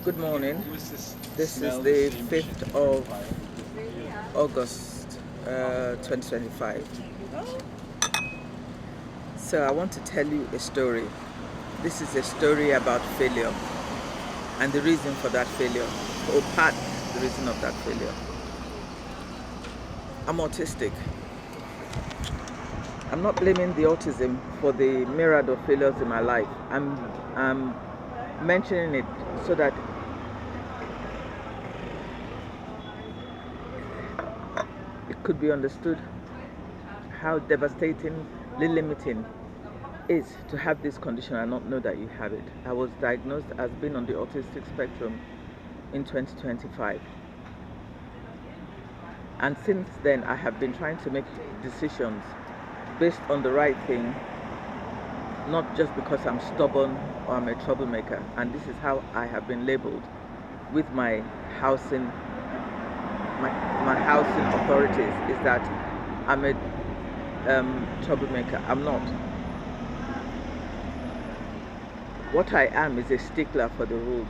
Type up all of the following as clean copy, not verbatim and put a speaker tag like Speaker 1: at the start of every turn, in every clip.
Speaker 1: Good morning. This is the 5th of August 2025. So I want to tell you a story. This is a story about failure and the reason for that failure, or part the reason of that failure. I'm autistic. I'm not blaming the autism for the myriad of failures in my life. I'm mentioning it so that it could be understood how devastatingly limiting it is to have this condition and not know that you have it. I was diagnosed as being on the autistic spectrum in 2025. And since then, I have been trying to make decisions based on the right thing, not just because I'm stubborn or I'm a troublemaker. And this is how I have been labeled with my housing authorities, is that I'm a troublemaker. I'm not. What I am is a stickler for the rules.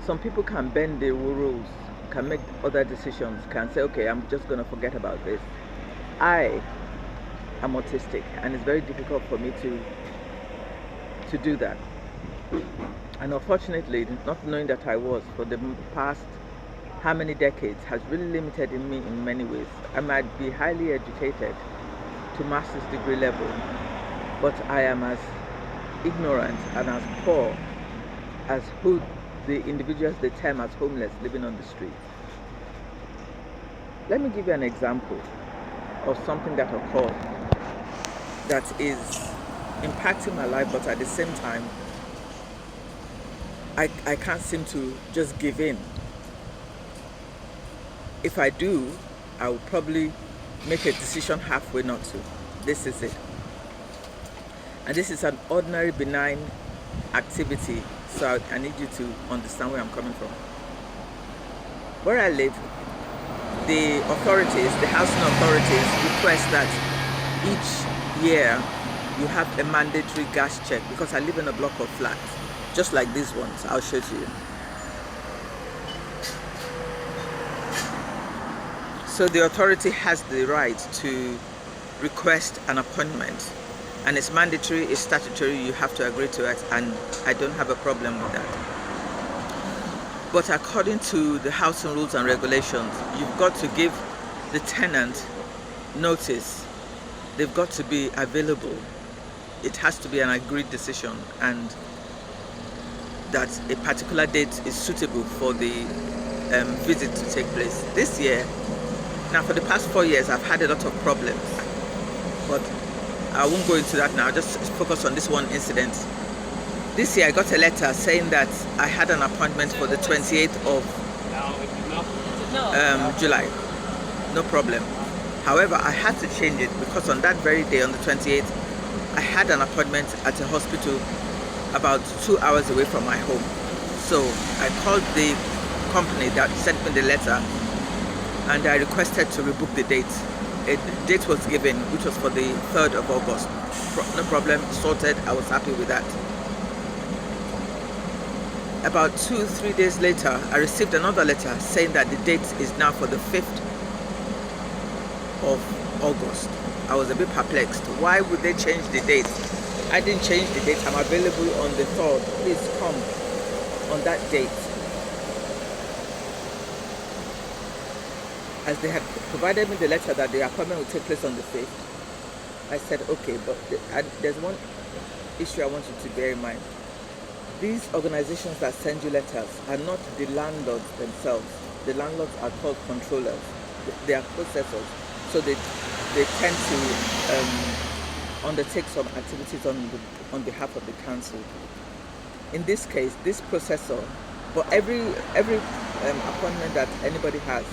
Speaker 1: Some people can bend the rules, can make other decisions, can say, okay, I'm just going to forget about this. I am autistic, and it's very difficult for me to do that. And unfortunately, not knowing that I was for the past how many decades has really limited in me in many ways. I might be highly educated to master's degree level, but I am as ignorant and as poor as who the individuals they term as homeless living on the street. Let me give you an example of something that occurred that is impacting my life, but at the same time I can't seem to just give in. If I do, I will probably make a decision halfway not to. This is it. And this is an ordinary benign activity, so I need you to understand where I'm coming from. Where I live, the authorities, the housing authorities, request that each year you have a mandatory gas check, because I live in a block of flats, just like these ones. I'll show it to you. So the authority has the right to request an appointment, and it's mandatory, it's statutory, you have to agree to it, and I don't have a problem with that. But according to the housing rules and regulations, you've got to give the tenant notice. They've got to be available. It has to be an agreed decision, and that a particular date is suitable for the visit to take place. This year, now for the past 4 years, I've had a lot of problems, but I won't go into that now. I'll just focus on this one incident. This year I got a letter saying that I had an appointment for the 28th of July. No problem. However, I had to change it because on that very day, on the 28th, I had an appointment at a hospital about 2 hours away from my home. So I called the company that sent me the letter and I requested to rebook the date. A date was given, which was for the 3rd of August. No problem, sorted. I was happy with that. About 2-3 days later, I received another letter saying that the date is now for the 5th of August. I was a bit perplexed. Why would they change the date? I didn't change the date. I'm available on the 3rd. Please come on that date. As they had provided me the letter that the appointment would take place on the 5th, I said, okay, but there's one issue I want you to bear in mind. These organizations that send you letters are not the landlords themselves. The landlords are called controllers. They are processors. So they tend to undertake some activities on behalf of the council. In this case, this processor, but every appointment that anybody has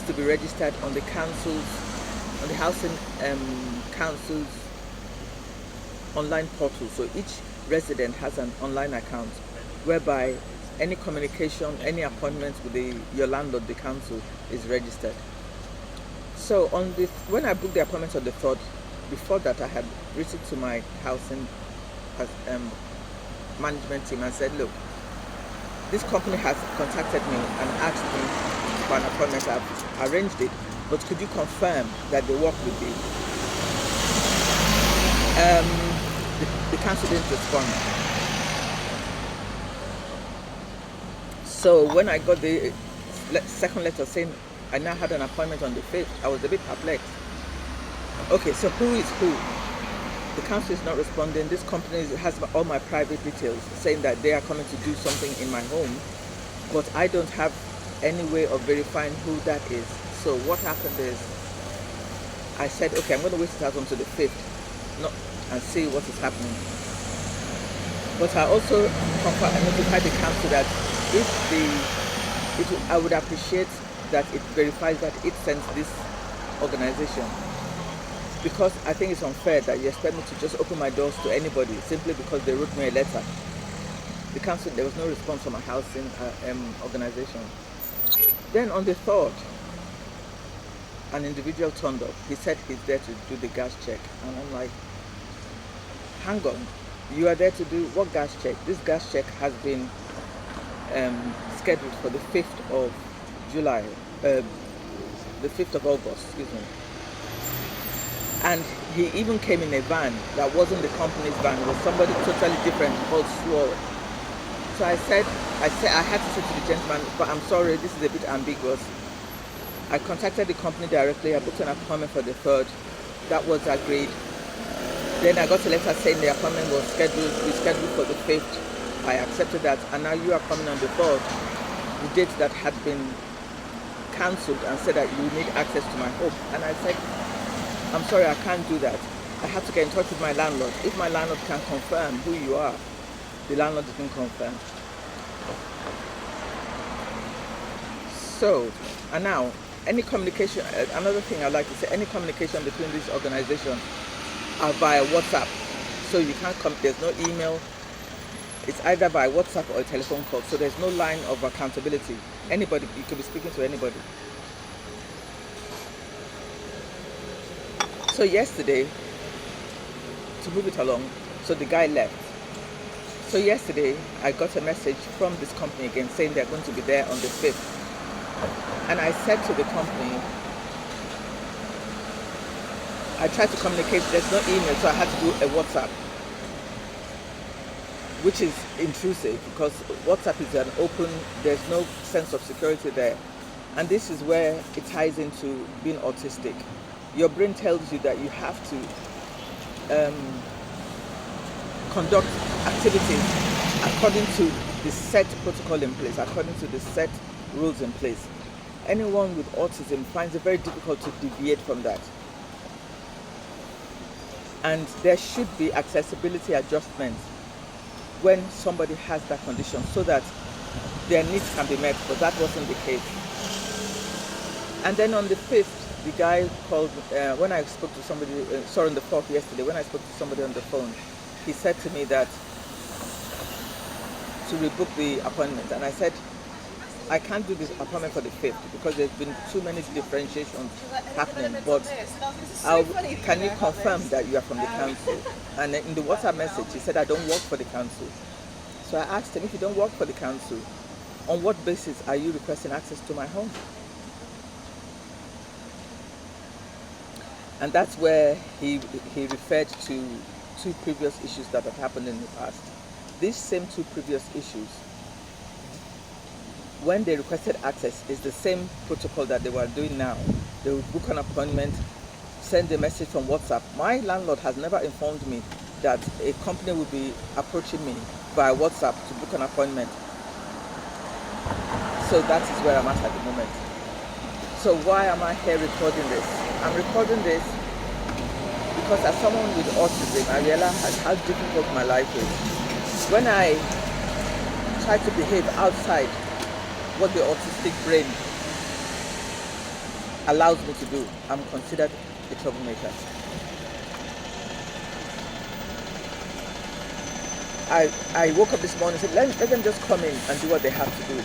Speaker 1: to be registered on the housing council's online portal. So each resident has an online account whereby any communication, any appointment with your landlord, the council, is registered. So when I booked the appointment on the 3rd, before that I had written to my housing management team and said, look, this company has contacted me and asked me for an appointment. I've arranged it, but could you confirm that the work will be? The council didn't respond. So when I got the second letter saying I now had an appointment on the 5th, I was a bit perplexed. Okay, so who is who? The council is not responding. This company has all my private details saying that they are coming to do something in my home, but I don't have any way of verifying who that is. So what happened is I said, okay, I'm going to wait it out until the 5th and see what is happening. But I also notified the council that I would appreciate that it verifies that it sends this organization, because I think it's unfair that you expect me to just open my doors to anybody simply because they wrote me a letter. The council, there was no response from my housing organization. Then on the 3rd, an individual turned up. He said he's there to do the gas check, and I'm like, hang on, you are there to do what gas check? This gas check has been scheduled for the 5th of July, the 5th of August, excuse me. And he even came in a van that wasn't the company's van, it was somebody totally different called Sword. So I had to say to the gentleman, but I'm sorry, this is a bit ambiguous. I contacted the company directly, I booked an appointment for the 3rd, that was agreed. Then I got a letter saying the appointment was rescheduled for the 5th. I accepted that, and now you are coming on the 3rd, the date that had been cancelled, and said that you need access to my home. And I said, I'm sorry, I can't do that. I have to get in touch with my landlord. If my landlord can confirm who you are, the landlord didn't confirm. So, and now, any communication, another thing I'd like to say, any communication between these organizations are via WhatsApp. So you can't there's no email. It's either by WhatsApp or a telephone call. So there's no line of accountability. Anybody, you could be speaking to anybody. So yesterday, to move it along, so the guy left. So yesterday, I got a message from this company again saying they're going to be there on the 5th. And I said to the company, I tried to communicate, there's no email, so I had to do a WhatsApp, which is intrusive because WhatsApp is an open, there's no sense of security there. And this is where it ties into being autistic. Your brain tells you that you have to conduct activities according to the set protocol in place, according to the set rules in place. Anyone with autism finds it very difficult to deviate from that. And there should be accessibility adjustments when somebody has that condition so that their needs can be met, but that wasn't the case. And then on the 5th, the guy called, when I spoke to somebody, on the 4th yesterday, when I spoke to somebody on the phone, he said to me that to rebook the appointment. And I said, I can't do this appointment for the 5th because there's been too many differentiations happening, but can you confirm that you are from the council? And in the WhatsApp message, he said, I don't work for the council. So I asked him, if you don't work for the council, on what basis are you requesting access to my home? And that's where he referred to 2 previous issues that had happened in the past. These same 2 previous issues, when they requested access, is the same protocol that they were doing now. They would book an appointment, send a message from WhatsApp. My landlord has never informed me that a company would be approaching me via WhatsApp to book an appointment. So that is where I'm at the moment. So why am I here recording this? I'm recording this because as someone with autism, I realize how difficult my life is. When I try to behave outside what the autistic brain allows me to do, I'm considered a troublemaker. I woke up this morning and said, let them just come in and do what they have to do.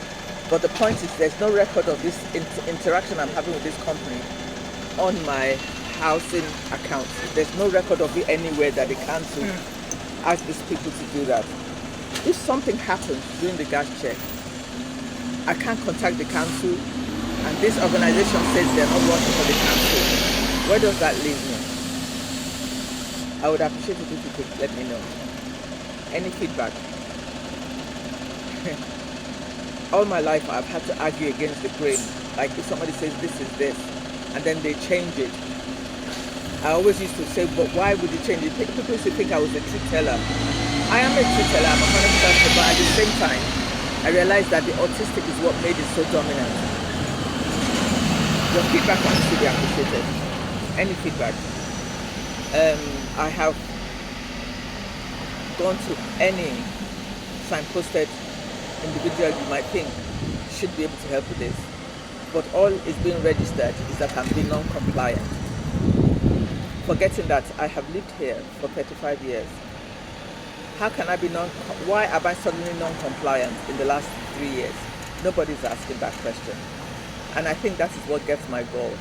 Speaker 1: But the point is, there's no record of this interaction I'm having with this company on my housing account. There's no record of it anywhere that the council ask these people to do that. If something happens during the gas check, I can't contact the council, and this organization says they're not working for the council. Where does that leave me? I would appreciate it if you could let me know. Any feedback? All my life I've had to argue against the grain. Like if somebody says this is this, and then they change it. I always used to say, but why would you change it? People used to think I was a truth teller. I am a truth teller, I'm a honest person, but at the same time, I realized that the autistic is what made it so dominant. Your feedback wants to be appreciated. Any feedback. I have gone to any signposted individual you might think should be able to help with this. But all is being registered is that I'm being non-compliant. Forgetting that I have lived here for 35 years. How can I be why am I suddenly non-compliant in the last 3 years? Nobody's asking that question. And I think that is what gets my goal.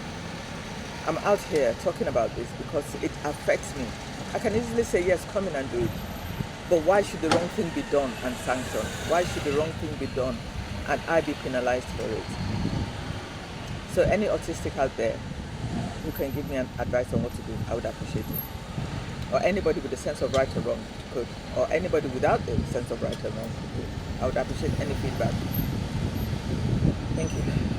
Speaker 1: I'm out here talking about this because it affects me. I can easily say, yes, come in and do it. But why should the wrong thing be done and sanctioned? Why should the wrong thing be done and I be penalized for it? So any autistic out there who can give me an advice on what to do, I would appreciate it. Or anybody with a sense of right or wrong could. Or anybody without a sense of right or wrong could. I would appreciate any feedback. Thank you.